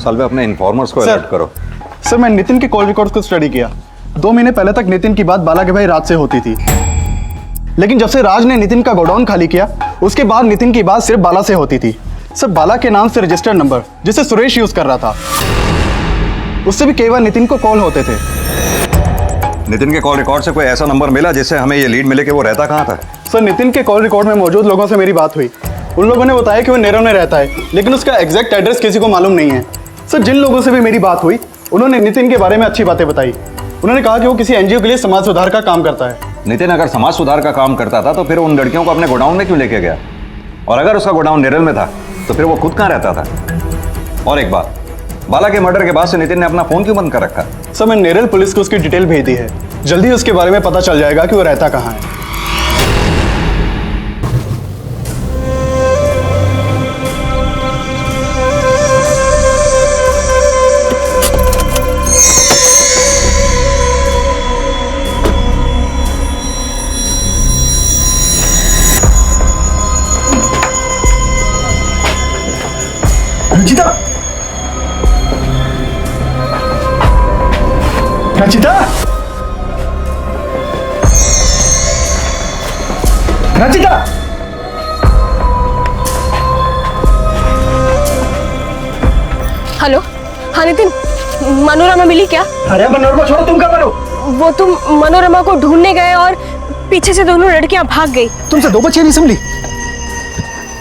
सालवे अपने इन्फॉर्मर्स को अलर्ट करो। सर मैं नितिन के कॉल रिकॉर्ड्स को स्टडी किया। 2 महीने पहले तक नितिन की बात बाला के भाई राज से होती थी, लेकिन जब से राज ने नितिन का गोडाउन खाली किया उसके बाद नितिन की बात सिर्फ बाला से होती थी। सर बाला के नाम से रजिस्टर्ड नंबर जिसे सुरेश यूज कर रहा था, उससे भी कई बार नितिन को कॉल होते थे। नितिन के कॉल रिकॉर्ड से कोई ऐसा नंबर मिला जिससे हमें ये लीड मिले कि वो रहता कहाँ था? सर नितिन के कॉल रिकॉर्ड में मौजूद लोगों से मेरी बात हुई। उन लोगों ने बताया कि वो नेरल में रहता है, लेकिन उसका एग्जैक्ट एड्रेस किसी को मालूम नहीं है। सर जिन लोगों से भी मेरी बात हुई उन्होंने नितिन के बारे में अच्छी बातें बताई। उन्होंने कहा कि वो किसी एनजीओ के लिए समाज सुधार का काम करता है। नितिन अगर समाज सुधार का काम करता था तो फिर उन लड़कियों को अपने गोडाउन में क्यों लेके गया? और अगर उसका गोडाउन नेरल में था तो फिर वो खुद कहाँ रहता था? और एक बात, बाला के मर्डर के बाद से नितिन ने अपना फोन क्यों बंद कर रखा? सर मैं नेरल पुलिस को उसकी डिटेल भेज दी है, जल्दी उसके बारे में पता चल जाएगा कि वो रहता कहाँ है। रचिता, रचिता, रचिता, हेलो। हाँ नितिन, मनोरमा मिली क्या? अरे मनोरमा छोड़ो, तुम कहाँ पर हो? वो तुम मनोरमा को ढूंढने गए और पीछे से दोनों लड़कियां भाग गई। तुमसे 2 बच्चे नहीं संभली?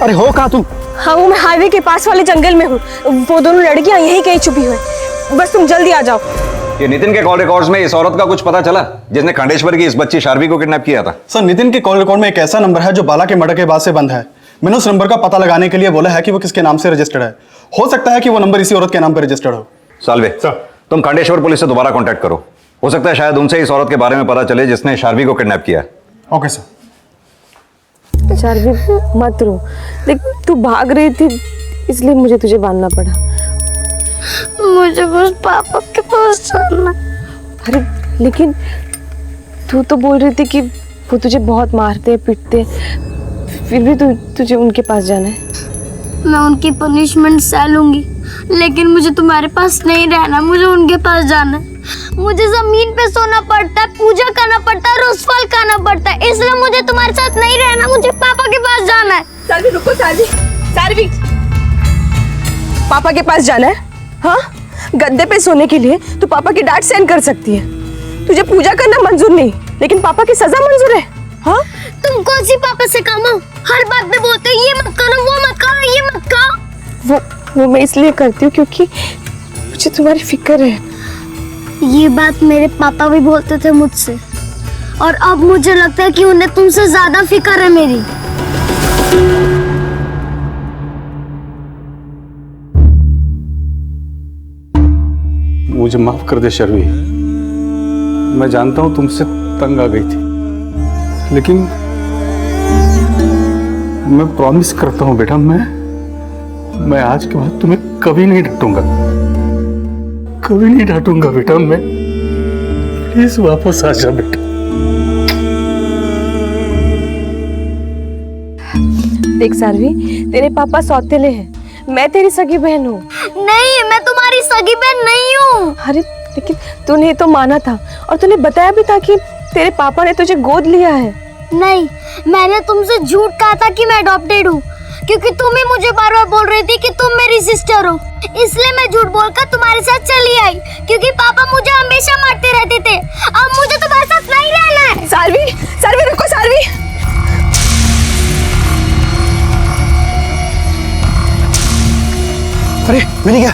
अरे हो कहाँ तुम? हाँ वो मैं हाईवे के पास वाले जंगल में हूँ। वो दोनों लड़कियां यहीं कहीं छुपी हुई, बस तुम जल्दी आ जाओ। ये नितिन के कॉल रिकॉर्ड्स में इस औरत का कुछ पता चला जिसने खंडेश्वर की इस बच्ची शार्वी को किडनैप किया था? सर नितिन के कॉल रिकॉर्ड में एक ऐसा नंबर है जो बाला के मर्डर के बाद से बंद है। मैंने उस नंबर का पता लगाने के लिए बोला है कि वो किसके नाम से रजिस्टर्ड है। हो सकता है कि वो नंबर इसी औरत के नाम पर रजिस्टर्ड हो। सालवे सर, तुम खंडेश्वर पुलिस से दोबारा कांटेक्ट करो। हो सकता है शायद उनसे इस औरत के बारे में पता चले जिसने शार्वी को किडनैप किया। Okay sir. शार्वी मत रो, देख तू भाग रही थी इसलिए मुझे तुझे बांधना पड़ा। मुझे बस पापा के पास जाना। अरे लेकिन तू तो बोल रही थी कि वो तुझे बहुत मारते पीटते, फिर भी तुझे उनके पास जाना है। मैं उनकी पनिशमेंट सह लूंगी, लेकिन मुझे तुम्हारे पास नहीं रहना, मुझे उनके पास जाना है। मुझे जमीन पे सोना पड़ता है, पूजा करना पड़ता है, रोज फल खाना पड़ता है, इसलिए मुझे तुम्हारे साथ नहीं रहना, मुझे पापा के पास जाना है। सारवी रुको, सारवी, सारवी, पापा के पास जाना है? हाँ, गद्दे पे सोने के लिए तू पापा की डांट सहन कर सकती है, तुझे पूजा करना मंजूर नहीं, लेकिन पापा की सजा मंजूर है। हाँ, तुम कौन सी पापा से कम हो? हर बात में बोलते हो ये मत करो, वो मत करो, ये मत करो। वो मैं इसलिए करती हूँ क्योंकि मुझे तुम्हारी फिक्र है। ये बात मेरे पापा भी बोलते थे मुझसे, और अब मुझे लगता है कि उन्हें तुमसे ज्यादा फिक्र है मेरी। मुझे माफ कर दे शर्वी, मैं जानता हूं तुमसे तंग आ गई थी, लेकिन मैं प्रॉमिस करता हूं बेटा, मैं आज के बाद तुम्हें कभी नहीं डांटूंगा, कभी नहीं डांटूंगा बेटा। मैं प्लीज वापस आ जा बेटा। देख सारवी, तेरे पापा सौतेले हैं, मैं तेरी सगी बहन हूँ। नहीं, मैं तुम्हारी सगी बहन नहीं हूँ। अरे लेकिन तूने तो माना था और तूने बताया भी था कि तेरे पापा ने तुझे गोद लिया है। नहीं, मैंने तुमसे झूठ कहा था कि मैं अडॉप्टेड हूँ, क्योंकि तुम ही मुझे बार बार बोल रही थी कि तुम मेरी सिस्टर हो, इसलिए मैं झूठ बोलकर तुम्हारे साथ चली आई, क्योंकि पापा मुझे हमेशा मारते रहते थे। अब मुझे तुम्हारे साथ नहीं रहना है। सारवी, सारवी रुको, सारवी। अरे मिल गया?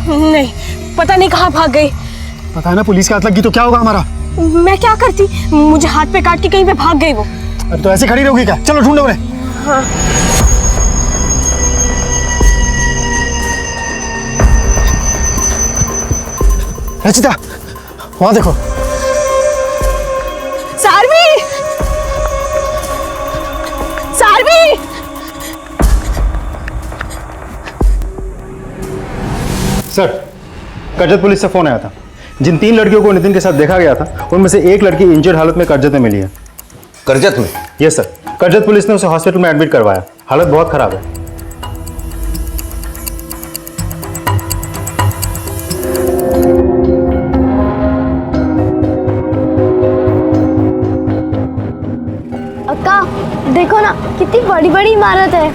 नहीं, पता नहीं कहाँ भाग गई। पता है ना, पुलिस के हाथ लगी तो क्या होगा हमारा? मैं क्या करती, मुझे हाथ पे काट के कहीं पे भाग गई वो। अब तो ऐसे खड़ी रहोगी क्या? चलो ढूंढो उन्हें। हाँ। रचिता, वहां देखो। सारवी, सारवी। सर, करजत पुलिस से फोन आया था। जिन 3 लड़कियों को नितिन के साथ देखा गया था उनमें से एक लड़की इंजर्ड हालत में करजत में मिली है। करजत में? यस सर, करजत पुलिस ने उसे हॉस्पिटल में एडमिट करवाया, हालत बहुत खराब है। अक्का देखो ना कितनी बड़ी बड़ी इमारत है।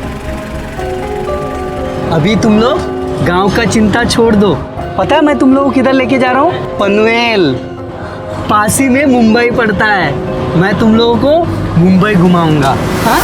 अभी तुम लोग गांव का चिंता छोड़ दो। पता है मैं तुम लोगों को किधर लेके जा रहा हूँ? पनवेल। पास ही में मुंबई पड़ता है। मैं तुम लोगों को मुंबई घुमाऊंगा। हाँ?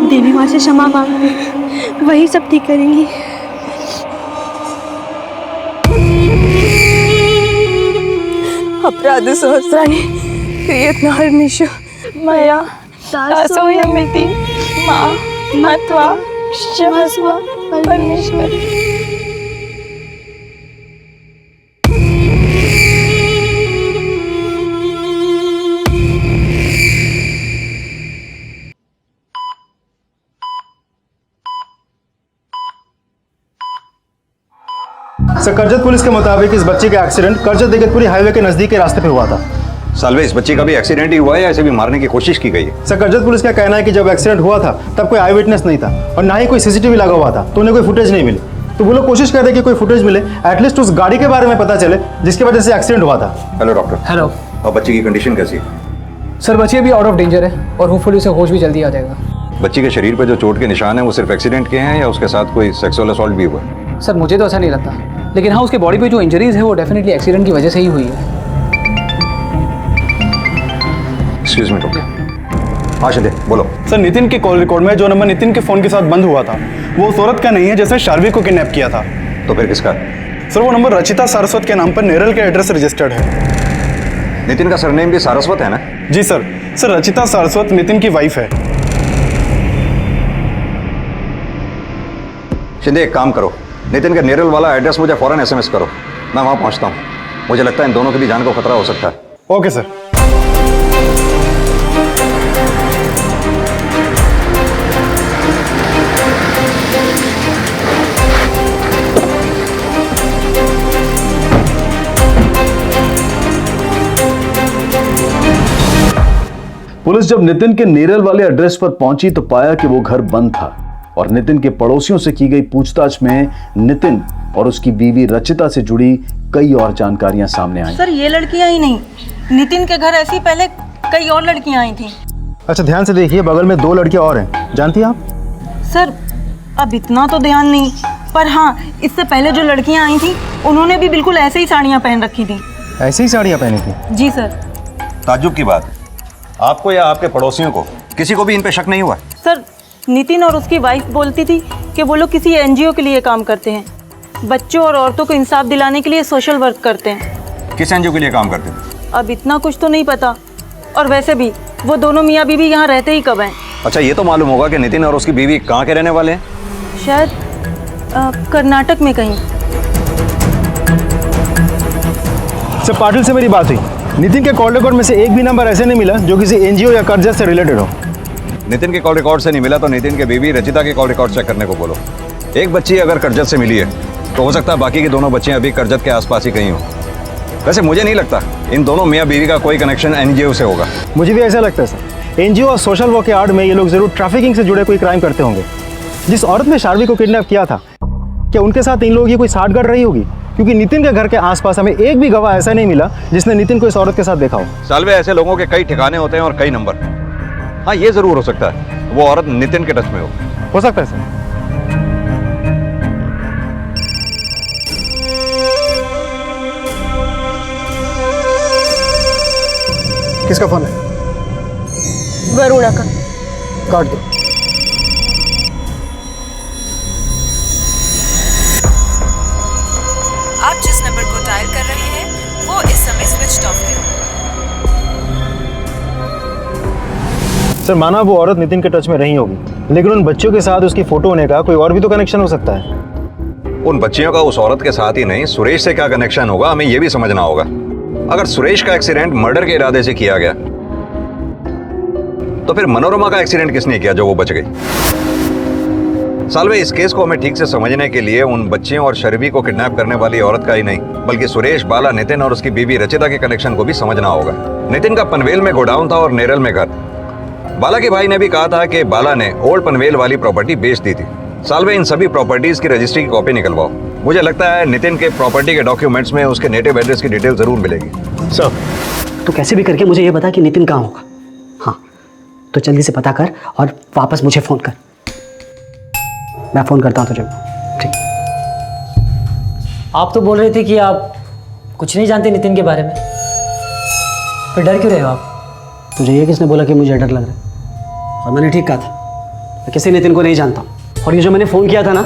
देवी माँ से क्षमा मांग, वही सब ठीक करेंगी। अपराध सहस्राणि क्रियत्नाहर्निशु मया दासोऽयमिति मां मत्वा क्षमस्व परमेश्वर। सर, करजत पुलिस के मुताबिक इस बच्चे का एक्सीडेंट करजत इगतपुरी हाईवे के नजदीक के रास्ते पे हुआ था। सालवे, इस बच्ची का भी एक्सीडेंट ही हुआ है या इसे भी मारने की कोशिश की गई है? सर, करजत पुलिस का कहना है कि जब एक्सीडेंट हुआ था तब कोई आई विटनेस नहीं था और ना ही कोई सीसीटीवी लगा हुआ था, तो उन्हें कोई फुटेज नहीं मिली। तो वो लोग कोशिश कर रहे कि कोई फुटेज मिले, एटलीस्ट उस गाड़ी के बारे में पता चले जिसकी वजह से एक्सीडेंट हुआ था। Hello doctor. हेलो और बच्ची की कंडीशन कैसी है? सर, बच्ची अभी आउट ऑफ डेंजर है और होपफुली उसे होश भी जल्दी आ जाएगा। बच्ची के शरीर पे जो चोट के निशान है वो सिर्फ एक्सीडेंट के हैं या उसके साथ कोई सेक्सुअल असॉल्ट भी हुआ है? सर, मुझे तो ऐसा नहीं लगता, लेकिन हाँ उसके बॉडी पे जो इंजरीज है वो डेफिनेटली एक्सीडेंट की वजह से ही हुई है। Excuse me doctor. हाँ शिंदे, बोलो। सर, नितिन के कॉल रिकॉर्ड में जो नंबर नितिन के फोन के साथ बंद हुआ था वो उस औरत का नहीं है जिसने शार्वी को किडनैप किया था। तो फिर किसका? सर, वो नंबर रचिता सारस्वत के नाम पर नेरल के एड्रेस रजिस्टर्ड है। नितिन का सरनेम भी सारस्वत है ना? जी सर। सर, रचिता सारस्वत नितिन की वाइफ है। शिंदे, एक काम करो, नितिन का नेरल वाला एड्रेस मुझे फौरन एसएमएस करो, मैं वहां पहुंचता हूं। मुझे लगता है इन दोनों की भी जान को खतरा हो सकता है। Okay sir. पुलिस जब नितिन के नेरल वाले एड्रेस पर पहुंची तो पाया कि वो घर बंद था और नितिन के पड़ोसियों से की गई पूछताछ में नितिन और उसकी बीवी रचिता से जुड़ी कई और जानकारियां सामने आई। सर, ये लड़कियां ही नहीं, नितिन के घर ऐसी पहले कई और लड़कियां आई थी। अच्छा, ध्यान से देखिए, बगल में 2 लड़कियां और हैं, जानती हैं आप? सर, अब इतना तो ध्यान नहीं, पर हाँ इससे पहले जो लड़कियां आई थी उन्होंने भी बिल्कुल ऐसे ही साड़ियाँ पहन रखी थी। ऐसे ही साड़ियाँ पहनी थी? जी सर। ताज्जुब की बात, आपको या आपके पड़ोसियों को किसी को भी इन पे शक नहीं हुआ? सर, नितिन और उसकी वाइफ बोलती थी कि वो लोग किसी एनजीओ के लिए काम करते हैं, बच्चों और औरतों को इंसाफ दिलाने के लिए सोशल वर्क करते हैं। किस एनजीओ के लिए काम करते थे? अब इतना कुछ तो नहीं पता, और वैसे भी वो दोनों मियाँ बीवी यहाँ रहते ही कब हैं? अच्छा, ये तो मालूम होगा कि नितिन और उसकी बीवी कहाँ के रहने वाले हैं? शायद कर्नाटक में कहीं। सर, पाटिल से मेरी बात हुई। नितिन के कॉल रिकॉर्ड में से एक भी नंबर ऐसे नहीं मिला जो किसी एनजीओ या कर्जा से रिलेटेड हो। नितिन के कॉल रिकॉर्ड से नहीं मिला तो नितिन के बीवी रचिता के कॉल रिकॉर्ड चेक करने को बोलो। एक बच्ची अगर करजत से मिली है तो हो सकता है बाकी की दोनों बच्चियां अभी करजत के आसपास ही कहीं हो। वैसे मुझे नहीं लगता इन दोनों मियाँ बीवी का कोई कनेक्शन एनजीओ से होगा। मुझे भी ऐसा लगता है सर, एनजीओ और सोशल वर्क के आड़ में ये लोग जरूर ट्रैफिकिंग से जुड़े कोई क्राइम करते होंगे। जिस औरत ने शार्वी को किडनैप किया था, क्या उनके साथ इन लोगों की कोई साठगांठ रही होगी? क्योंकि नितिन के घर के आसपास हमें एक भी गवाह ऐसा नहीं मिला जिसने नितिन को इस औरत के साथ देखा हो। सालवे, ऐसे लोगों के कई ठिकाने होते हैं और कई नंबर। हाँ, ये जरूर हो सकता है वो औरत नितिन के टच में हो सकता है सर। किसका फोन है? वरुणा का। काट दो। आप जिस नंबर को डायल कर रहे हैं वो इस समय स्विच ऑफ है। सर, माना वो औरत नितिन के टच में रही होगी, लेकिन उन बच्चों के साथ उसकी फोटो होने का कोई और भी तो कनेक्शन हो सकता है। उन बच्चियों का उस औरत के साथ ही नहीं, सुरेश से क्या कनेक्शन होगा हमें यह भी समझना होगा। अगर सुरेश का एक्सीडेंट मर्डर के इरादे से किया गया तो फिर मनोरमा का एक्सीडेंट किसने किया जो वो बच गई? सालवे, इस केस को हमें ठीक से समझने के लिए उन बच्चियों और शर्वी को किडनैप करने वाली औरत का ही नहीं, बल्कि सुरेश, बाला, नितिन और उसकी बीवी रचिता के कनेक्शन को भी समझना होगा। नितिन का पनवेल में गोडाउन था और नेरल में घर। बाला के भाई ने भी कहा था कि बाला ने ओल्ड पनवेल वाली प्रॉपर्टी बेच दी थी। सालवे, इन सभी प्रॉपर्टीज की रजिस्ट्री की कॉपी निकलवाओ। मुझे लगता है नितिन के प्रॉपर्टी के डॉक्यूमेंट्स में उसके नेटिव एड्रेस की डिटेल जरूर मिलेगी। सर, तो कैसे भी करके मुझे ये बता कि नितिन कहाँ होगा। हाँ, तो जल्दी से पता कर और वापस मुझे फ़ोन कर। मैं फ़ोन करता हूँ तुझे। ठीक। आप तो बोल रहे थे कि आप कुछ नहीं जानते नितिन के बारे में, फिर डर क्यों रहे हो आप? तुझे ये किसने बोला कि मुझे डर लग रहा है? और मैंने ठीक कहा था, मैं किसी नितिन को नहीं जानता हूँ। और ये जो मैंने फ़ोन किया था ना,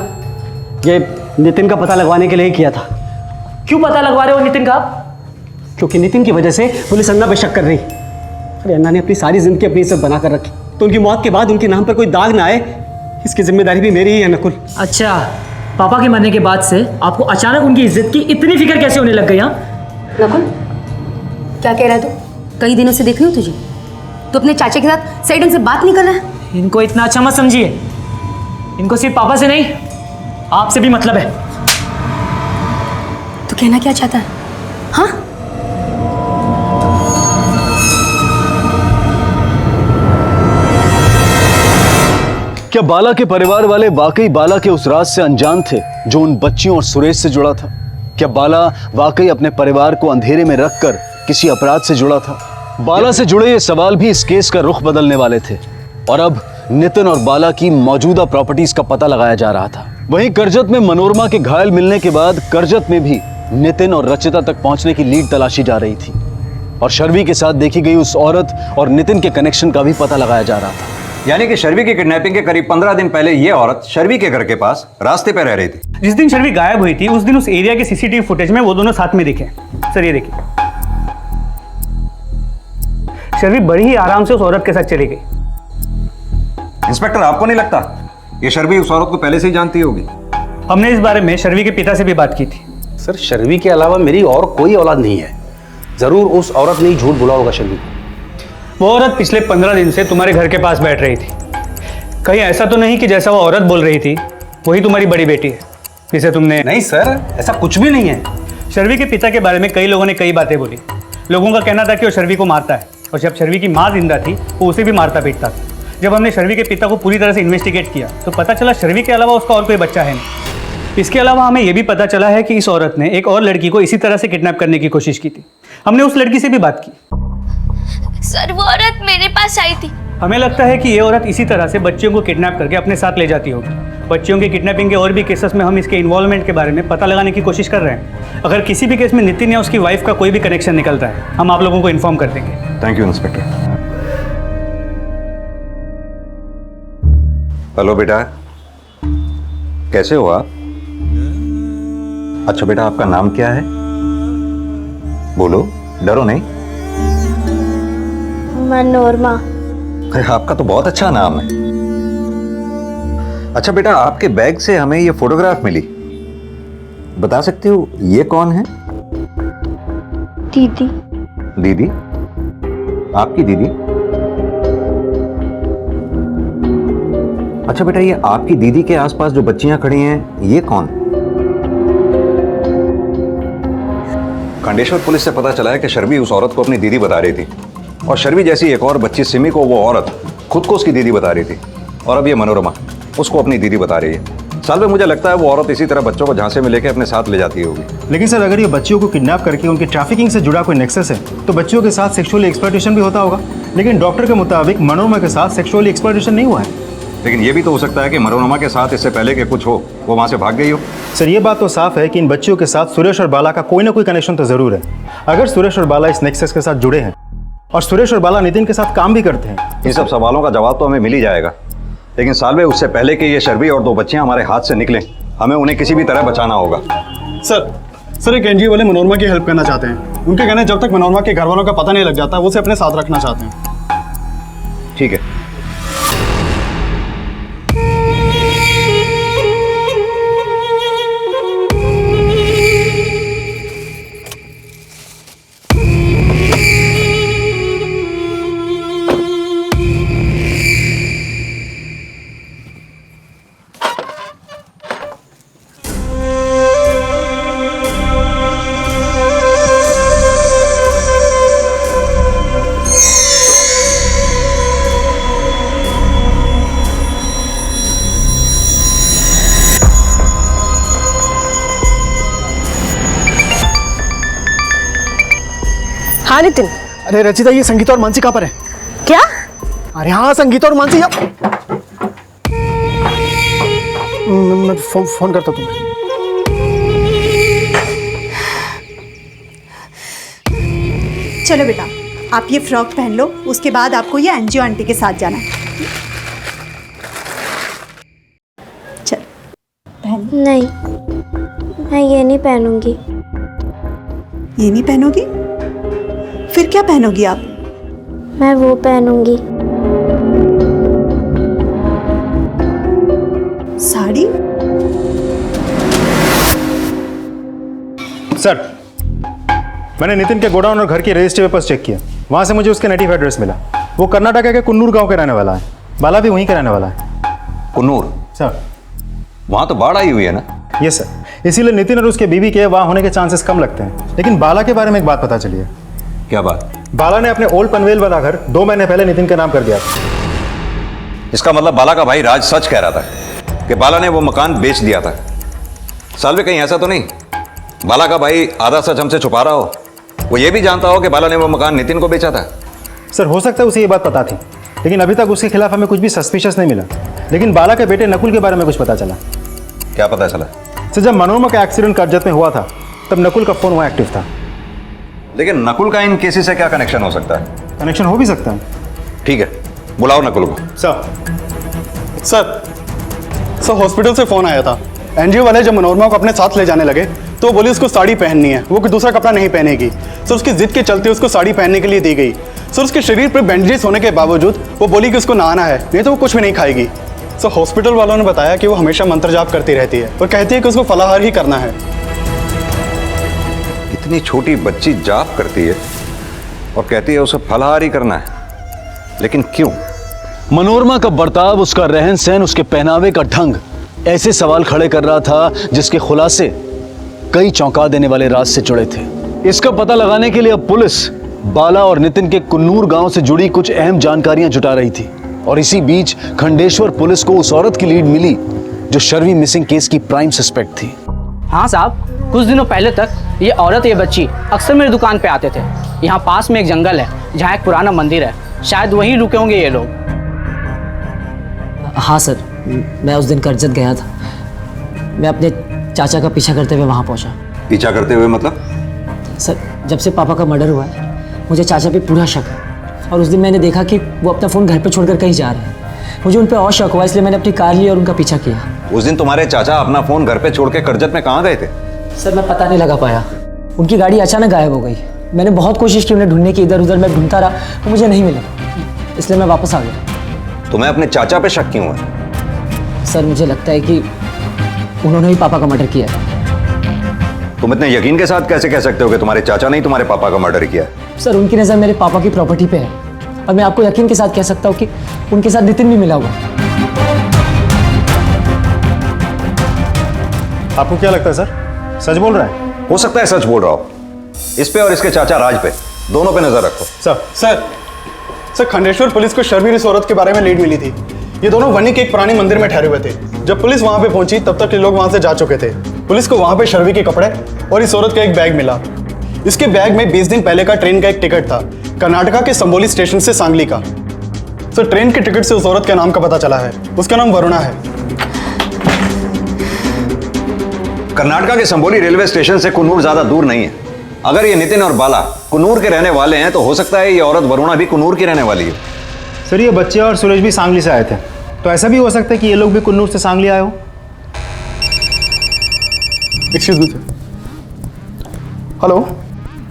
ये नितिन का पता लगवाने के लिए ही किया था। क्यों पता लगवा रहे हो नितिन का? क्योंकि नितिन की वजह से पुलिस अन्ना पे शक कर रही। अरे अन्ना ने अपनी सारी जिंदगी अपनी इज्जत बना कर रखी, तो उनकी मौत के बाद उनके नाम पर कोई दाग ना आए, इसकी जिम्मेदारी भी मेरी ही है नकुल। अच्छा, पापा के मरने के बाद से आपको अचानक उनकी इज्जत की इतनी फिक्र कैसे होने लग गई? हाँ नकुल, क्या कह रहा है तू? कई दिनों से देख रही हूँ तुझे, तो अपने चाचा के साथ सही ढंग से बात नहीं कर रहा है। इनको इतना अच्छा मत समझिए, इनको सिर्फ पापा से नहीं आपसे भी मतलब है। तू कहना क्या चाहता है? हाँ, क्या बाला के परिवार वाले वाकई बाला के उस राज से अनजान थे जो उन बच्चियों और सुरेश से जुड़ा था? क्या बाला वाकई अपने परिवार को अंधेरे में रखकर किसी अपराध से जुड़ा था? बाला से जुड़े ये सवाल भी इस केस का रुख बदलने वाले थे और अब नितिन और बाला की मौजूदा प्रॉपर्टीज का पता लगाया जा रहा था। वहीं करजत में मनोरमा के घायल मिलने के बाद करजत में भी नितिन और रचिता तक पहुंचने की लीड तलाशी जा रही थी और शर्वी के साथ देखी गई उस औरत और नितिन के कनेक्शन का भी पता लगाया जा रहा था। यानी कि शर्वी की किडनैपिंग के करीब 15 दिन पहले ये औरत शर्वी के घर के पास रास्ते पे रह रही थी। जिस दिन शर्वी गायब हुई थी उस दिन उस एरिया के सीसीटीवी फुटेज में वो दोनों साथ में दिखे। सर ये देखिए, शर्वी बड़ी ही आराम से उस औरत के साथ चली गई। इंस्पेक्टर, आपको नहीं लगता ये शर्वी उस औरत को पहले से ही जानती होगी? हमने इस बारे में शर्वी के पिता से भी बात की थी। सर, शर्वी के अलावा मेरी और कोई औलाद नहीं है। जरूर उस औरत ने ही झूठ बोला होगा शर्वी को। वो औरत पिछले 15 दिन से तुम्हारे घर के पास बैठ रही थी। कहीं ऐसा तो नहीं कि जैसा वो औरत बोल रही थी वही तुम्हारी बड़ी बेटी है जिसे तुमने? नहीं सर, ऐसा कुछ भी नहीं है। शर्वी के पिता के बारे में कई लोगों ने कई बातें बोली। लोगों का कहना था कि वो शर्वी को मारता है और जब शर्वी की माँ जिंदा थी वो उसे भी मारता पीटता था। जब हमने शर्वी के पिता को पूरी तरह से इन्वेस्टिगेट किया तो पता चला शर्वी के अलावा उसका और कोई बच्चा है नहीं। इसके अलावा हमें यह भी पता चला है कि इस औरत ने एक और लड़की को इसी तरह से किडनैप करने की कोशिश की थी। हमने उस लड़की से भी बात की। सर, वो औरत मेरे पास आई थी। हमें लगता है कि ये औरत इसी तरह से बच्चियों को किडनैप करके अपने साथ ले जाती होगी। बच्चियों की किडनैपिंग के और भी केसेस में हम इसके इन्वॉल्वमेंट के बारे में पता लगाने की कोशिश कर रहे हैं। अगर किसी भी केस में नितिन या उसकी वाइफ का कोई भी कनेक्शन निकलता है हम आप लोगों को इन्फॉर्म कर देंगे। Thank you inspector. हेलो बेटा, कैसे हो आप? अच्छा बेटा, आपका नाम क्या है? बोलो, डरो नहीं। मनोरमा। अरे आपका तो बहुत अच्छा नाम है। अच्छा बेटा, आपके बैग से हमें ये फोटोग्राफ मिली, बता सकती हो ये कौन है? दीदी। दीदी? आपकी दीदी? अच्छा बेटा, ये आपकी दीदी के आसपास जो बच्चियां खड़ी हैं ये कौन? खंडेश्वर पुलिस से पता चला है कि शर्वी उस औरत को अपनी दीदी बता रही थी और शर्वी जैसी एक और बच्ची सिमी को वो औरत खुद को उसकी दीदी बता रही थी और अब ये मनोरमा उसको अपनी दीदी बता रही है। सालवे, मुझे लगता है वो औरत इसी तरह बच्चों को झांसे में लेके अपने साथ ले जाती होगी। लेकिन सर, अगर ये बच्चियों को किडनैप करके उनकी ट्रैफिकिंग से जुड़ा कोई नेक्सस है तो बच्चियों के साथ सेक्सुअली एक्सप्लॉयटेशन भी होता होगा। लेकिन डॉक्टर के मुताबिक मनोरमा के साथ सेक्सुअली एक्सप्लॉयटेशन नहीं हुआ है। लेकिन ये भी तो हो सकता है कि मनोरमा के साथ इससे पहले कि कुछ हो वो वहां से भाग गई हो। सर, ये बात तो साफ है कि इन बच्चियों के साथ सुरेश और बाला का कोई ना कोई कनेक्शन तो जरूर है। अगर सुरेश और बाला इस नेक्सस के साथ जुड़े हैं और सुरेश और बाला नितिन के साथ काम भी करते हैं, इन सब सवालों का जवाब तो हमें मिल ही जाएगा। लेकिन सालवे, उससे पहले कि ये शर्वी और दो बच्चियां हमारे हाथ से निकलें हमें उन्हें किसी भी तरह बचाना होगा। सर एक एनजीओ वाले मनोरमा की हेल्प करना चाहते हैं। उनके कहना है जब तक मनोरमा के घर वालों का पता नहीं लग जाता वो उसे अपने साथ रखना चाहते हैं। ठीक है। हाँ नितिन। अरे रचिता, ये संगीता और मानसी कहाँ पर है? क्या? अरे हाँ, संगीता और मानसी मैं फोन करता हूँ तुम्हें। चलो बेटा, आप ये फ्रॉक पहन लो, उसके बाद आपको ये एनजीओ आंटी के साथ जाना है। चल पहन। नहीं, मैं ये नहीं पहनूंगी। ये नहीं पहनोगी? फिर क्या पहनोगी आप? मैं वो पहनूंगी। साड़ी? सर, मैंने नितिन के गोडाउन और घर के रजिस्ट्री पेपर्स चेक किया। वहां से मुझे उसके नेटिव एड्रेस मिला। वो कर्नाटक के कुन्नूर गांव के रहने वाला है। बाला भी वहीं का रहने वाला है। कुन्नूर? सर, वहां तो बाढ़ आई हुई है ना? यस सर, इसीलिए नितिन और उसके बीवी के वहां होने के चांसेस कम लगते हैं। लेकिन बाला के बारे में एक बात पता चली है। क्या बात? बाला ने अपने ओल्ड पनवेल वाला घर 2 महीने पहले नितिन के नाम कर दिया था। इसका मतलब बाला का भाई राज सच कह रहा था कि बाला ने वो मकान बेच दिया था। सालवे, कहीं ऐसा तो नहीं बाला का भाई आधा सच हमसे छुपा रहा हो? वो ये भी जानता हो कि बाला ने वो मकान नितिन को बेचा था? सर, हो सकता है उसे ये बात पता थी, लेकिन अभी तक उसके खिलाफ हमें कुछ भी सस्पिशियस नहीं मिला। लेकिन बाला के बेटे नकुल के बारे में कुछ पता चला। क्या पता चला? सर, जब मनोरमा का एक्सीडेंट कर्जत में हुआ था तब नकुल का फोन वहां एक्टिव था। लेकिन नकुल का इन केसेस से क्या कनेक्शन हो सकता है? कनेक्शन हो भी सकता है। ठीक है, बुलाओ नकुल को। सर हॉस्पिटल से फोन आया था। एनजीओ वाले जब मनोरमा को अपने साथ ले जाने लगे तो वो बोली उसको साड़ी पहननी है, वो कोई दूसरा कपड़ा नहीं पहनेगी। सर उसकी जिद के चलते उसको साड़ी पहनने के लिए दी गई। सर उसके शरीर पर बैंडेजेस होने के बावजूद वो बोली कि उसको नहाना है, नहीं तो वो कुछ भी नहीं खाएगी। सर हॉस्पिटल वालों ने बताया कि वो हमेशा मंत्र जाप करती रहती है और कहती है कि उसको फलाहार ही करना है। इतनी छोटी बच्ची जाप करती है और कहती है उसे फलाहार ही करना है, लेकिन क्यों? मनोरमा का बर्ताव, उसका रहन सहन, उसके पहनावे का ढंग ऐसे सवाल खड़े कर रहा था जिसके खुलासे कई चौंका देने वाले राज से जुड़े थे। इसका पता लगाने के लिए अब पुलिस बाला और नितिन के कुन्नूर गांव से जुड़ी कुछ अहम जानकारियां जुटा रही थी। और इसी बीच खंडेश्वर पुलिस को उस औरत की लीड मिली जो शर्वी मिसिंग केस की प्राइम सस्पेक्ट थी। हाँ साहब, कुछ दिनों पहले तक ये औरत ये बच्ची अक्सर मेरी दुकान पे आते थे। यहाँ पास में एक जंगल है जहाँ एक पुराना मंदिर है, शायद वहीं रुके होंगे ये लोग। हाँ सर, मैं उस दिन कर्जत गया था। मैं अपने चाचा का पीछा करते हुए वहाँ पहुँचा। पीछा करते हुए मतलब? सर, जब से पापा का मर्डर हुआ है मुझे चाचा पे पूरा शक है। और उस दिन मैंने देखा कि वो अपना फ़ोन घर पे छोड़कर कहीं जा रहे हैं। मुझे उन पर और शक हुआ, इसलिए मैंने अपनी कार ली और उनका पीछा किया। उस दिन तुम्हारे चाचा अपना फोन घर पे छोड़ के कर्जत में कहाँ गए थे? सर, मैं पता नहीं लगा पाया। उनकी गाड़ी अचानक गायब हो गई। मैंने बहुत कोशिश की उन्हें ढूंढने की, इधर उधर मैं ढूंढता रहा, वो मुझे नहीं मिले, इसलिए मैं वापस आ गया। तुम्हें अपने चाचा पे शक क्यों है? सर, मुझे लगता है कि उन्होंने ही पापा का मर्डर किया है। तुम इतने यकीन के साथ कैसे कह सकते हो कि तुम्हारे चाचा ने ही तुम्हारे पापा का मर्डर किया है? सर, उनकी नज़र मेरे पापा की प्रॉपर्टी पे है और मैं आपको यकीन के साथ कह सकता हूँ कि उनके साथ नितिन भी मिला हुआ। आपको क्या लगता है सर, सच बोल रहा है? हो सकता है सच बोल रहा हो। इस पे और इसके चाचा राज पे, दोनों पे नजर रखो। सर खंडेश्वर पुलिस को शर्मी इस औरत के बारे में लीड मिली थी। ये दोनों वनी के एक पुराने मंदिर में ठहरे हुए थे। जब पुलिस वहां पे पहुंची तब तक ये लोग वहां से जा चुके थे। पुलिस को वहां पे शर्वी के कपड़े और इस औरत का एक बैग मिला। इसके बैग में 20 दिन पहले का ट्रेन का एक टिकट था, कर्नाटका के संबोली स्टेशन से सांगली का। सर, ट्रेन के टिकट से उस औरत के नाम का पता चला है। उसका नाम वरुणा है। कर्नाटका के संबोली रेलवे स्टेशन से कुन्नूर ज्यादा दूर नहीं है। अगर ये नितिन और बाला कुन्नूर के रहने वाले हैं तो हो सकता है ये औरत वरुणा भी कुन्नूर की रहने वाली है। सर, ये बच्चे और सुरेश भी सांगली से आए थे, तो ऐसा भी हो सकता है कि ये लोग भी कुन्नूर से सांगली आए हो। Excuse me sir. Hello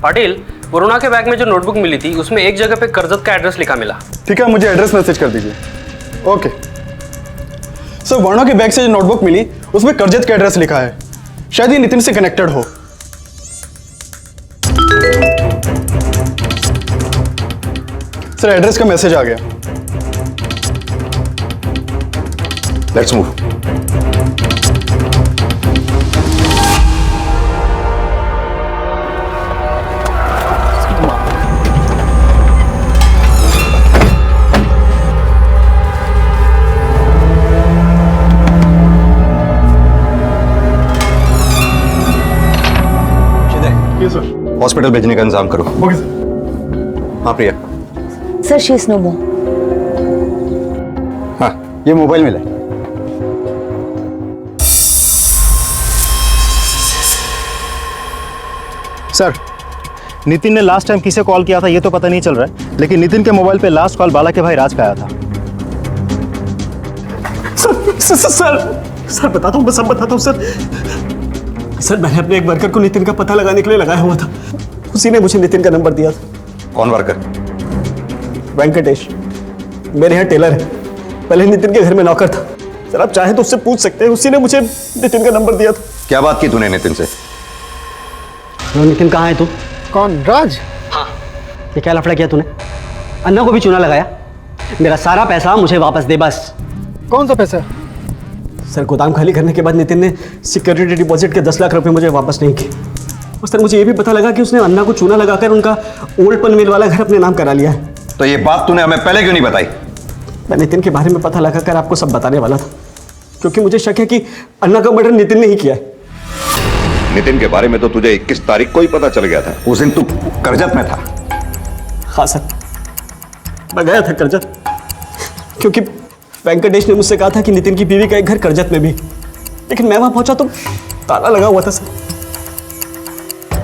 Patil, Varuna के बैग में जो नोटबुक मिली थी उसमें एक जगह पे कर्जत का एड्रेस लिखा मिला। ठीक है, मुझे एड्रेस मैसेज कर दीजिए। ओके सर, वरुणा के बैग से जो नोटबुक मिली उसमें कर्जत का एड्रेस लिखा है। शायद ये नितिन से कनेक्टेड हो। सर, एड्रेस का मैसेज आ गया। Let's move. हॉस्पिटल भेजने का इंतजाम करो। Okay sir. हाँ प्रिया। सर शी इज नो मोर। हाँ ये मोबाइल मिला। सर नितिन ने लास्ट टाइम किसे कॉल किया था ये तो पता नहीं चल रहा है, लेकिन नितिन के मोबाइल पे लास्ट कॉल बाला के भाई राज का आया था। सर बताता हूँ, मैं सब बताता हूँ सर मैंने अपने एक वर्कर को नितिन का पता लगाने के लिए लगाया हुआ था, उसी ने मुझे नितिन का नंबर दिया था। कौन वर्कर? वेंकटेश, मेरे यहाँ टेलर है, पहले नितिन के घर में नौकर था। सर आप चाहे तो उससे पूछ सकते हैं, उसी ने मुझे नितिन का नंबर दिया था। क्या बात की तूने नितिन से? नितिन कहाँ है तू? कौन? राज? हाँ। ये क्या लफड़ा किया तूने? अन्ना को भी चूना लगाया? मेरा सारा पैसा मुझे वापस दे बस। कौन सा पैसा? सर गोदाम खाली करने के बाद नितिन ने सिक्योरिटी डिपॉजिट के 10 लाख रुपए मुझे वापस नहीं किए। और सर मुझे ये भी पता लगा कि उसने अन्ना को चूना लगाकर उनका ओल्ड पनवेल वाला घर अपने नाम करा लिया है। तो ये बात तूने हमें पहले क्यों नहीं बताई? मैं नितिन के बारे में पता लगाकर आपको सब बताने वाला था, क्योंकि मुझे शक है कि अन्ना का मर्डर नितिन ने ही किया है। नितिन के बारे में तो तुझे 21 तारीख को ही पता चल गया था, उस दिन तू करजत में था। हाँ सर, मैं गया था करजत, क्योंकि वेंकटेश ने मुझसे कहा था कि नितिन की बीवी का एक घर करजत में भी, लेकिन मैं वहां पहुंचा तो ताला लगा हुआ था सर।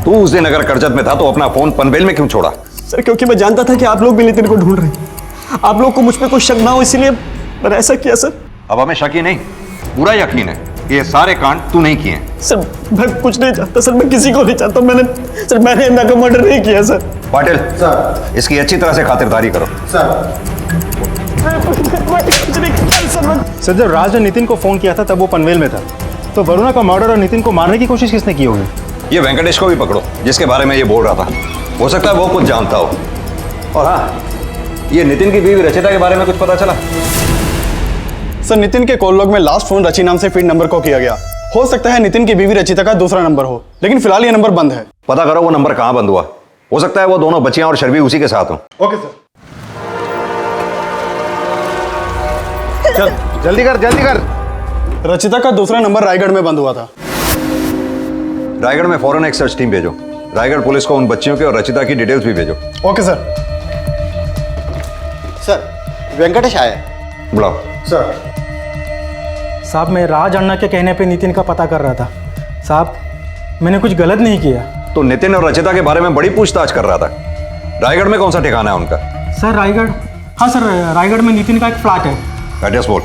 तू उस दिन अगर करजत में था तो अपना फोन पनवेल में क्यों छोड़ा? सर क्योंकि मैं जानता था कि आप लोग भी नितिन को ढूंढ रहे हैं, आप लोग को मुझ पर कोई शक ना हो, इसीलिए मैंने ऐसा किया सर। अब हमें शक ही नहीं, पूरा यकीन है ये सारे कांड तू नहीं किए। सर मैं कुछ नहीं चाहता सर, मैं किसी को नहीं चाहता। मैंने अन्ना का मर्डर नहीं किया सर। पाटिल सर, इसकी अच्छी तरह से खातिरदारी करो। सर जब राज ने नितिन को फोन किया था तब वो पनवेल में था, तो वरुणा का मर्डर और नितिन को मारने की कोशिश किसने की होगी? ये वेंकटेश को भी पकड़ो जिसके बारे में ये बोल रहा था, हो सकता है वो कुछ जानता हो। और हाँ, ये नितिन की बीवी रचिता के बारे में कुछ पता चला? सर नितिन के कॉल लॉग में लास्ट फोन रची नाम से फीड नंबर को किया गया। हो सकता है नितिन की बीवी रचिता का दूसरा नंबर हो, लेकिन फिलहाल ये नंबर बंद है। पता करो वो नंबर कहां बंद हुआ, हो सकता है वो दोनों बच्चियां और शर्वी उसी के साथ हो। Okay sir. चल जल्दी कर जल्दी कर। रचिता का दूसरा नंबर रायगढ़ में बंद हुआ था। रायगढ़ में फौरन एक सर्च टीम भेजो, रायगढ़ पुलिस को उन बच्चियों की और रचिता की डिटेल्स भी भेजो। Okay sir. सर वेंकटेश आया। बुलाओ। सर साहब मैं राज अन्ना के कहने पे नितिन का पता कर रहा था। साहब मैंने कुछ गलत नहीं किया। तो नितिन और रचिता के बारे में बड़ी पूछताछ कर रहा था। रायगढ़ में कौन सा ठिकाना है उनका? सर रायगढ़, हाँ सर रायगढ़ में नितिन का एक फ्लैट है। एड्रेस बोल।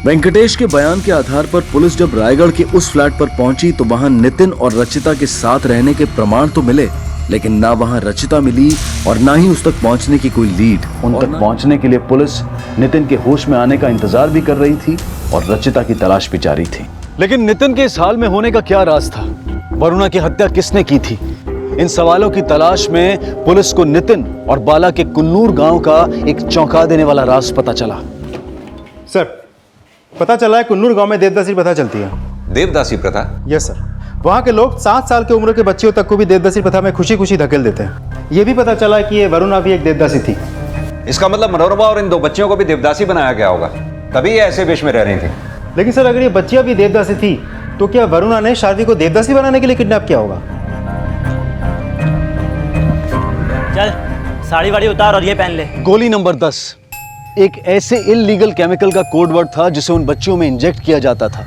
वेंकटेश के बयान के आधार पर पुलिस जब रायगढ़ के उस फ्लैट पर पहुंची तो वहां नितिन और रचिता के साथ रहने के प्रमाण तो मिले, लेकिन ना वहां रचिता मिली और ना ही उस तक पहुंचने की कोई लीड। उन तक पहुंचने के लिए पुलिस नितिन के होश में आने का इंतजार भी कर रही थी और रचिता की तलाश भी जारी थी। लेकिन नितिन के इस हाल में होने का क्या राज था? वरुणा की हत्या किसने की थी? इन सवालों की तलाश में पुलिस को नितिन और बाला के कुन्नूर गांव का एक चौंका देने वाला राज पता चला। सर पता चला है कुन्नूर गांव में देवदासी प्रथा चलती है। देवदासी प्रथा? यस सर, वहाँ के लोग 7 साल की उम्र के बच्चियों तक को भी देवदासी प्रथा में खुशी खुशी धकेल देते हैं। ये भी पता चला कि ये वरुणा भी एक देवदासी थी। इसका मतलब मनोरमा और इन 2 बच्चियों को भी देवदासी बनाया गया होगा, तभी ये ऐसे वेश में रह रही थी। लेकिन सर अगर ये बच्चियां भी देवदासी थी तो क्या वरुणा ने शार्वी को देवदासी बनाने के लिए किडनैप किया होगा? चल साड़ी वाड़ी उतार और ये पहन ले। गोली नंबर 10 एक ऐसे इल्लीगल केमिकल का कोड वर्ड था जिसे उन बच्चियों में इंजेक्ट किया जाता था,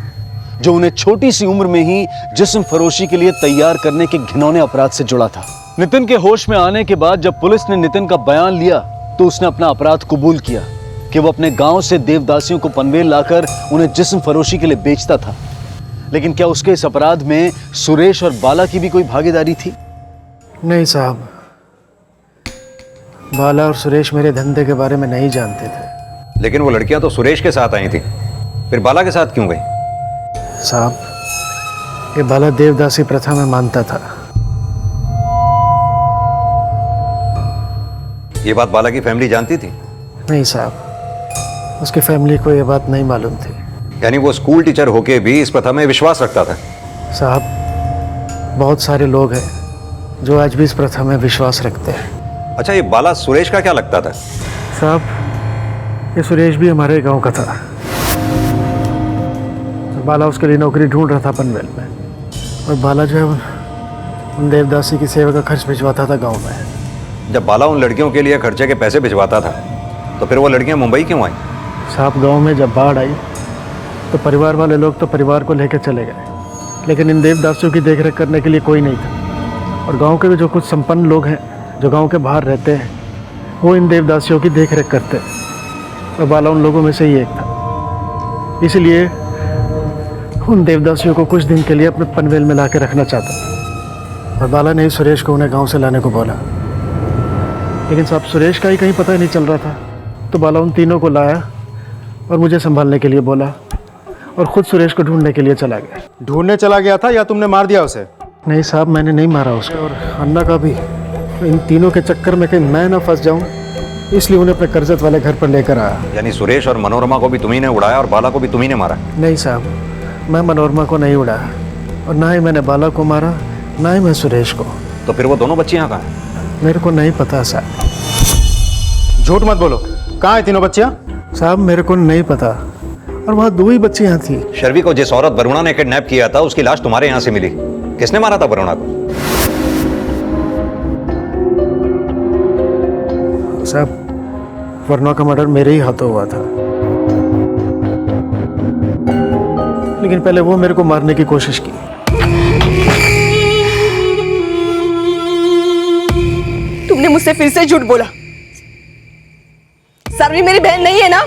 जो उन्हें छोटी सी उम्र में ही जिस्म फरोशी के लिए तैयार करने के घिनौने अपराध से जुड़ा था। नितिन के होश में आने के बाद जब पुलिस ने नितिन का बयान लिया तो उसने अपना अपराध कबूल किया कि वो अपने गांव से देवदासियों को पनवेल लाकर उन्हें जिस्म फरोशी के लिए बेचता था। लेकिन क्या उसके इस अपराध में सुरेश और बाला की भी कोई भागीदारी थी? नहीं साहब, बाला और सुरेश मेरे धंधे के बारे में नहीं जानते थे। लेकिन वो लड़कियां तो सुरेश के साथ आई थी, फिर बाला के साथ क्यों गई? साहब ये बाला देवदासी प्रथा में मानता था। ये बात बाला की फैमिली जानती थी? नहीं साहब, उसकी फैमिली को ये बात नहीं मालूम थी। यानी वो स्कूल टीचर होके भी इस प्रथा में विश्वास रखता था? साहब बहुत सारे लोग हैं जो आज भी इस प्रथा में विश्वास रखते हैं। अच्छा, ये बाला सुरेश का क्या लगता था? साहब ये सुरेश भी हमारे गांव का था। बाला उसके लिए नौकरी ढूंढ रहा था पनवेल में, और बाला जो है उन देवदासी की सेवा का खर्च भिजवाता था गांव में। जब बाला उन लड़कियों के लिए खर्चे के पैसे भिजवाता था तो फिर वो लड़कियां मुंबई क्यों आई? साहब गांव में जब बाढ़ आई तो परिवार वाले लोग तो परिवार को लेकर चले गए, लेकिन इन देवदासियों की देखरेख करने के लिए कोई नहीं था। और गांव के भी जो कुछ संपन्न लोग हैं जो गांव के बाहर रहते हैं वो इन देवदासियों की देखरेख करते हैं, और बाला उन लोगों में से ही एक था। इसलिए उन देवदासियों को कुछ दिन के लिए अपने पनवेल में ला के रखना चाहता था, और बाला ने ही सुरेश को उन्हें गाँव से लाने को बोला। लेकिन साहब सुरेश का ही कहीं पता ही नहीं चल रहा था, तो बाला उन तीनों को लाया और मुझे संभालने के लिए बोला, और खुद सुरेश को ढूंढने के लिए चला गया। ढूंढने चला गया था या तुमने मार दिया उसे? नहीं साहब, मैंने नहीं मारा उसको, और अन्ना का भी। इन तीनों के चक्कर में कहीं मैं ना फंस जाऊं, इसलिए उन्हें अपने कर्जत वाले घर पर लेकर आया। यानी सुरेश और मनोरमा को भी तुम्ही ने उड़ाया और बाला को भी तुम्ही ने मारा? नहीं साहब, मैं मनोरमा को नहीं उड़ाया, और ना ही मैंने बाला को मारा, ना ही मैं सुरेश को। तो फिर वो दोनों बच्चियां कहाँ हैं? मेरे को नहीं पता साहब। झूठ मत बोलो, कहाँ है तीनों बच्चियां? साहब मेरे को नहीं पता, और वहाँ 2 ही बच्चियां थी। शर्वी को जिस औरत वरुणा ने किडनैप किया था उसकी लाश तुम्हारे यहाँ से मिली। किसने मारा था वरुणा को? साहब वरुणा का मर्डर मेरे ही हाथों हुआ था, लेकिन पहले वो मेरे को मारने की कोशिश की। तुमने मुझसे फिर से झूठ बोला। सर्वी मेरी बहन नहीं है ना?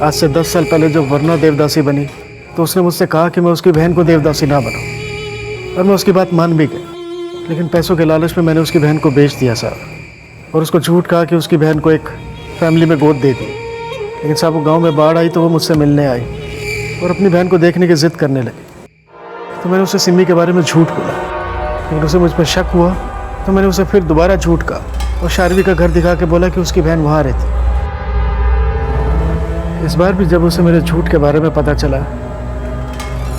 आज से 10 साल पहले जब वरुणा देवदासी बनी तो उसने मुझसे कहा कि मैं उसकी बहन को देवदासी ना बनाऊं, और मैं उसकी बात मान भी गया। लेकिन पैसों के लालच में मैंने उसकी बहन को बेच दिया साहब, और उसको झूठ कहा कि उसकी बहन को एक फैमिली में गोद दे दी। लेकिन साहब वो गांव में बाढ़ आई तो वो मुझसे मिलने आई और अपनी बहन को देखने की जिद करने लगी। तो मैंने उसे सिमी के बारे में झूठ बोला, लेकिन उसे मुझ पर शक हुआ तो मैंने उसे फिर दोबारा झूठ कहा और शारवी का घर दिखा के बोला कि उसकी बहन वहाँ रहती। इस बार भी जब उसे मेरे झूठ के बारे में पता चला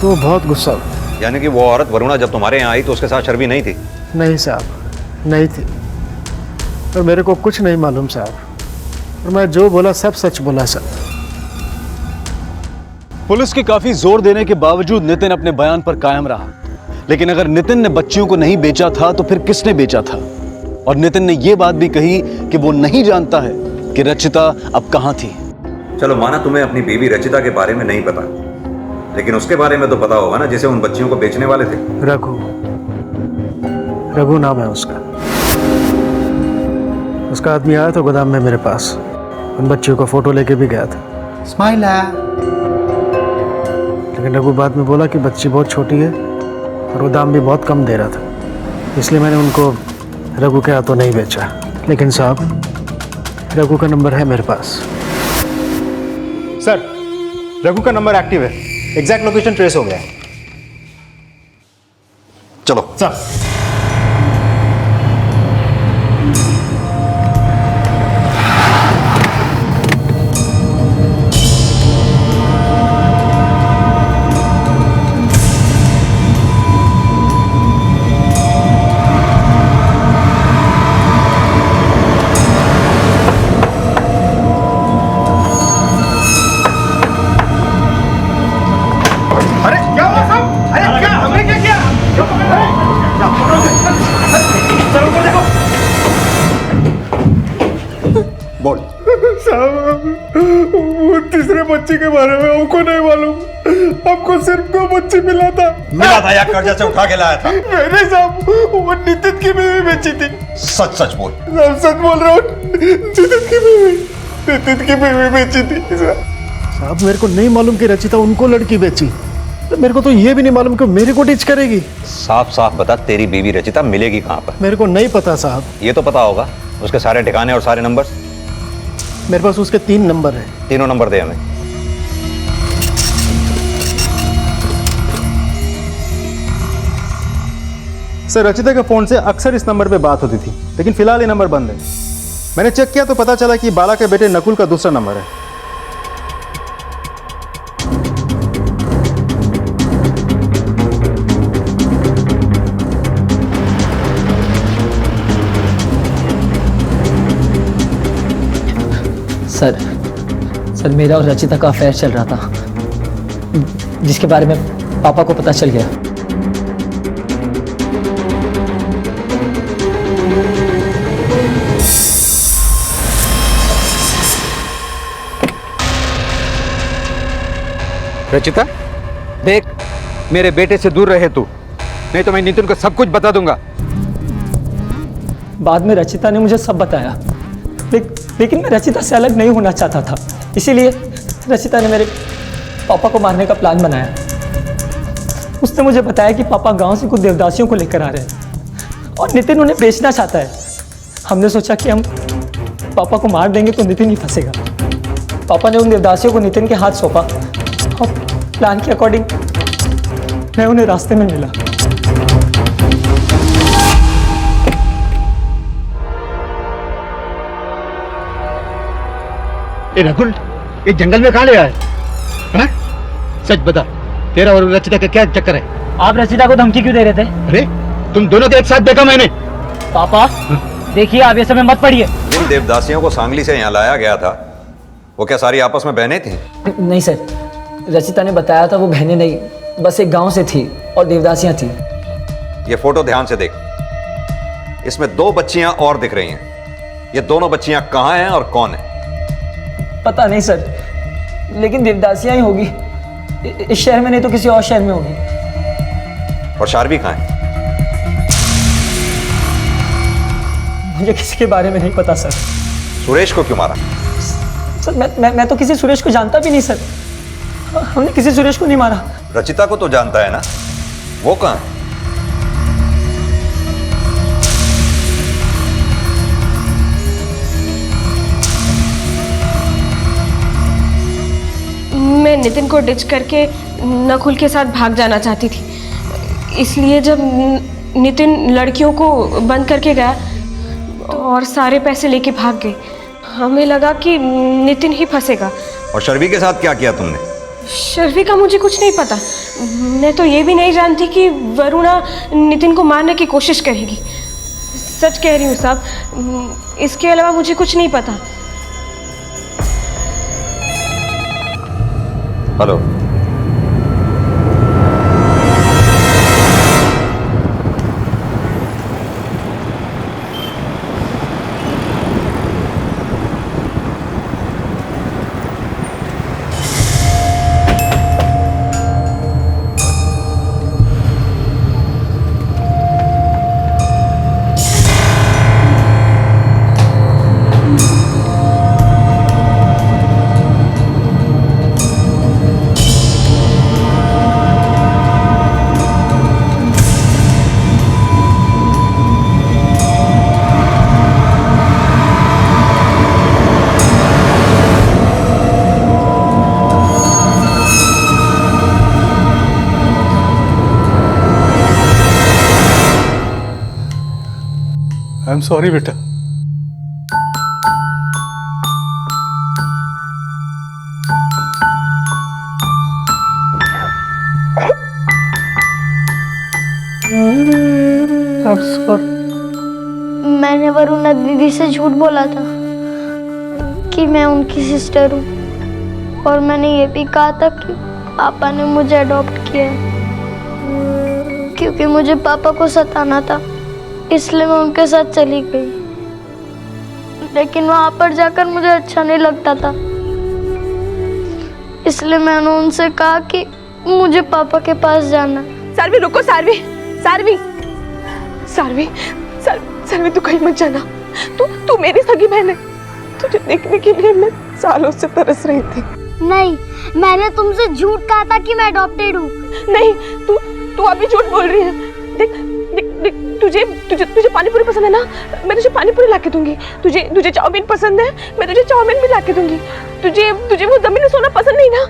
तो वो बहुत गुस्सा हुआ। यानी कि वो औरत वरुणा जब तुम्हारे यहाँ आई तो उसके साथ शर्वी नहीं थी? नहीं साहब, नहीं थी, और मेरे को कुछ नहीं मालूम साहब, और मैं जो बोला सब सच बोला सर। पुलिस के काफी जोर देने के बावजूद नितिन अपने बयान पर कायम रहा। लेकिन अगर नितिन ने बच्चियों को नहीं बेचा था तो फिर किसने बेचा था? और नितिन ने यह बात भी कही कि वो नहीं जानता है कि रचिता अब कहां थी। चलो माना तुम्हें अपनी बीवी रचिता के बारे में नहीं पता, लेकिन उसके बारे में तो पता होगा ना जिसे उन बच्चियों को बेचने वाले थे। रघु नाम है उसका। उसका आदमी आया था गोदाम में मेरे पास, उन बच्चियों को फोटो लेके भी गया था। स्माइल है। लेकिन रघु बाद में बोला कि बच्ची बहुत छोटी है और वो दाम भी बहुत कम दे रहा था, इसलिए मैंने उनको रघु के हाथों नहीं बेचा। लेकिन साहब रघु का नंबर है मेरे पास। सर रघु का नंबर एक्टिव है, एग्जैक्ट लोकेशन ट्रेस हो गया है। चलो सर। तीसरे बच्चे के बारे में हमको नहीं मालूम, हमको सिर्फ 2 बच्चे मिला था या कर्जा से उठा के लाया था? मैंने साहब वो नितिन की बीवी बेची थी। सच सच बोल। सच बोल रहा हूँ, नितिन की बीवी बेची थी। साहब मेरे को नहीं मालूम कि रचिता उनको लड़की बेची, तो मेरे को तो ये भी नहीं मालूम कि मेरे को टीच करेगी। साफ साफ बता, तेरी बीवी रचिता मिलेगी कहाँ पर? मेरे को नहीं पता साहब। ये तो पता होगा, उसके सारे ठिकाने और सारे नंबर? मेरे पास उसके 3 नंबर है। तीनों नंबर दे हमें। सर रचिता के फोन से अक्सर इस नंबर पे बात होती थी, लेकिन फिलहाल ये नंबर बंद है। मैंने चेक किया तो पता चला कि बाला के बेटे नकुल का दूसरा नंबर है। सर मेरा और रचिता का अफेयर चल रहा था, जिसके बारे में पापा को पता चल गया। रचिता, देख, मेरे बेटे से दूर रहे तू, नहीं तो मैं नितिन को सब कुछ बता दूंगा। बाद में रचिता ने मुझे सब बताया, लेकिन मैं रचिता से अलग नहीं होना चाहता था। इसीलिए रचिता ने मेरे पापा को मारने का प्लान बनाया। उसने मुझे बताया कि पापा गांव से कुछ देवदासियों को लेकर आ रहे हैं और नितिन उन्हें बेचना चाहता है। हमने सोचा कि हम पापा को मार देंगे तो नितिन ही फंसेगा। पापा ने उन देवदासियों को नितिन के हाथ सौंपा और प्लान के अकॉर्डिंग मैं उन्हें रास्ते में मिला। ए रकुल, ये जंगल में कहाँ ले आए? हाँ? सच बता, तेरा और रचिता का क्या चक्कर है? आप रचिता को धमकी क्यों दे रहे थे? अरे तुम दोनों को एक साथ देखा मैंने। पापा देखिए, आप ये समय मत पढ़िए। जिन देवदासियों को सांगली से यहाँ लाया गया था, वो क्या सारी आपस में बहनें थी? नहीं सर, रचिता ने बताया था वो बहनें नहीं, बस एक गांव से थी और देवदासियां थी। ये फोटो ध्यान से देख, इसमें 2 बच्चियां और दिख रही हैं। ये दोनों बच्चियां कहाँ हैं और कौन है? पता नहीं सर, लेकिन देवदासियां ही होगी। इस शहर में नहीं तो किसी और शहर में होगी। और शार्वी कहाँ है? मुझे किसी के बारे में नहीं पता सर। सुरेश को क्यों मारा? सर मैं तो किसी सुरेश को जानता भी नहीं सर। हमने किसी सुरेश को नहीं मारा। रचिता को तो जानता है ना, वो कहाँ है? मैं नितिन को डिच करके नकुल के साथ भाग जाना चाहती थी, इसलिए जब नितिन लड़कियों को बंद करके गया तो और सारे पैसे लेके भाग गए। हमें लगा कि नितिन ही फंसेगा। और शर्वी के साथ क्या किया तुमने? शर्वी का मुझे कुछ नहीं पता। मैं तो ये भी नहीं जानती कि वरुणा नितिन को मारने की कोशिश करेगी। सच कह रही हूँ साहब, इसके अलावा मुझे कुछ नहीं पता। हेलो, आई एम सॉरी बेटा। मैंने वरुणा दीदी से झूठ बोला था कि मैं उनकी सिस्टर हूँ, और मैंने ये भी कहा था कि पापा ने मुझे अडॉप्ट किया है, क्योंकि मुझे पापा को सताना था, इसलिए मैं उनके साथ चली गई। लेकिन वहां पर जाकर मुझे अच्छा नहीं लगता था, इसलिए मैंने उनसे कहा कि मुझे पापा के पास जाना। सारवी रुको, सारवी सारवी सारवी सारवी तू कहीं मत जाना। तू मेरी सगी बहन है, तुझे देखने के लिए मैं सालों से तरस रही थी। नहीं, मैंने तुमसे झूठ कहा था कि मैं अडॉप्टेड हूँ। नहीं, तू अभी झूठ बोल रही है। देख देख देख, तुझे पानी पूरी पसंद है ना, मैं तुझे पानी पूरी ला के दूंगी। तुझे चाउमीन पसंद है, मैं तुझे चाउमीन भी ला के दूंगी। तुझे वो जमीन में सोना पसंद नहीं ना,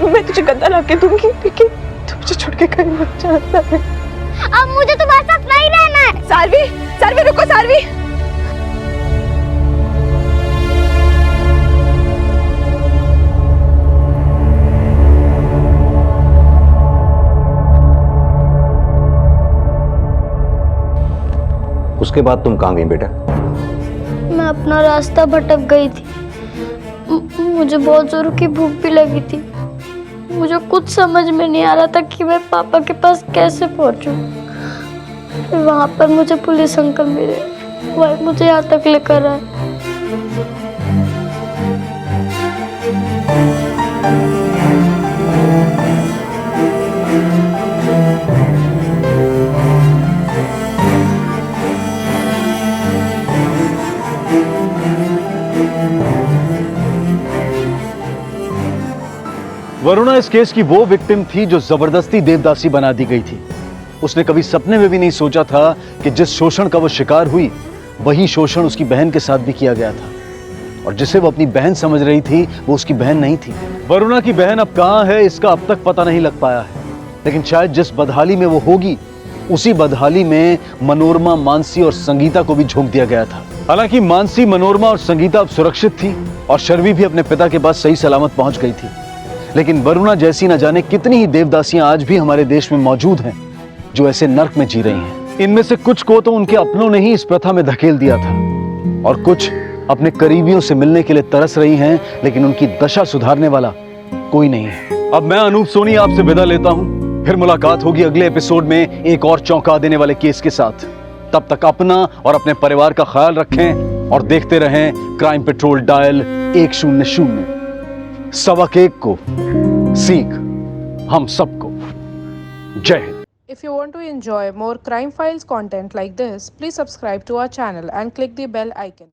मैं तुझे गद्दा ला के दूंगी, लेकिन तू मुझे छोड़ के कहीं मत जाना है। अब मुझे तुम्हारे साथ नहीं रहना है। सारवी रुको, सारवी। उसके बाद तुम कहाँ गई बेटा? मैं अपना रास्ता भटक गई थी। मुझे बहुत जोरों की भूख भी लगी थी। मुझे कुछ समझ में नहीं आ रहा था कि मैं पापा के पास कैसे पहुंचूं। वहां पर मुझे पुलिस अंकल मिले, वह मुझे यहाँ तक लेकर आए। इस केस की वो विक्टिम थी जो जबरदस्ती देवदासी बना दी गई थी। उसने कभी सपने में भी नहीं सोचा था कि जिस शोषण का वो शिकार हुई वही शोषण उसकी बहन के साथ भी किया गया था, और जिसे वो अपनी बहन समझ रही थी वो उसकी बहन नहीं थी। वरुणा की बहन अब कहां है इसका अब तक पता नहीं लग पाया है, लेकिन शायद जिस बदहाली में वो होगी उसी बदहाली में मनोरमा, मानसी और संगीता को भी झोंक दिया गया था। हालांकि मानसी, मनोरमा और संगीता अब सुरक्षित थी और शर्वी भी अपने पिता के पास सही सलामत पहुंच गई थी, लेकिन वरुणा जैसी न जाने कितनी ही देवदासियां आज भी हमारे देश में मौजूद हैं जो ऐसे नर्क में जी रही हैं। इनमें से कुछ को तो उनके अपनों ने ही इस प्रथा में धकेल दिया था और कुछ अपने करीबियों से मिलने के लिए तरस रही हैं, लेकिन उनकी दशा सुधारने वाला कोई नहीं है। अब मैं अनूप सोनी आपसे विदा लेता हूं, फिर मुलाकात होगी अगले एपिसोड में एक और चौंका देने वाले केस के साथ। तब तक अपना और अपने परिवार का ख्याल रखें और देखते रहें क्राइम पेट्रोल डायल 100 1 को सीख हम सबको। जय Hind. If you want to enjoy more crime files content like this, please subscribe to our channel and click the bell icon.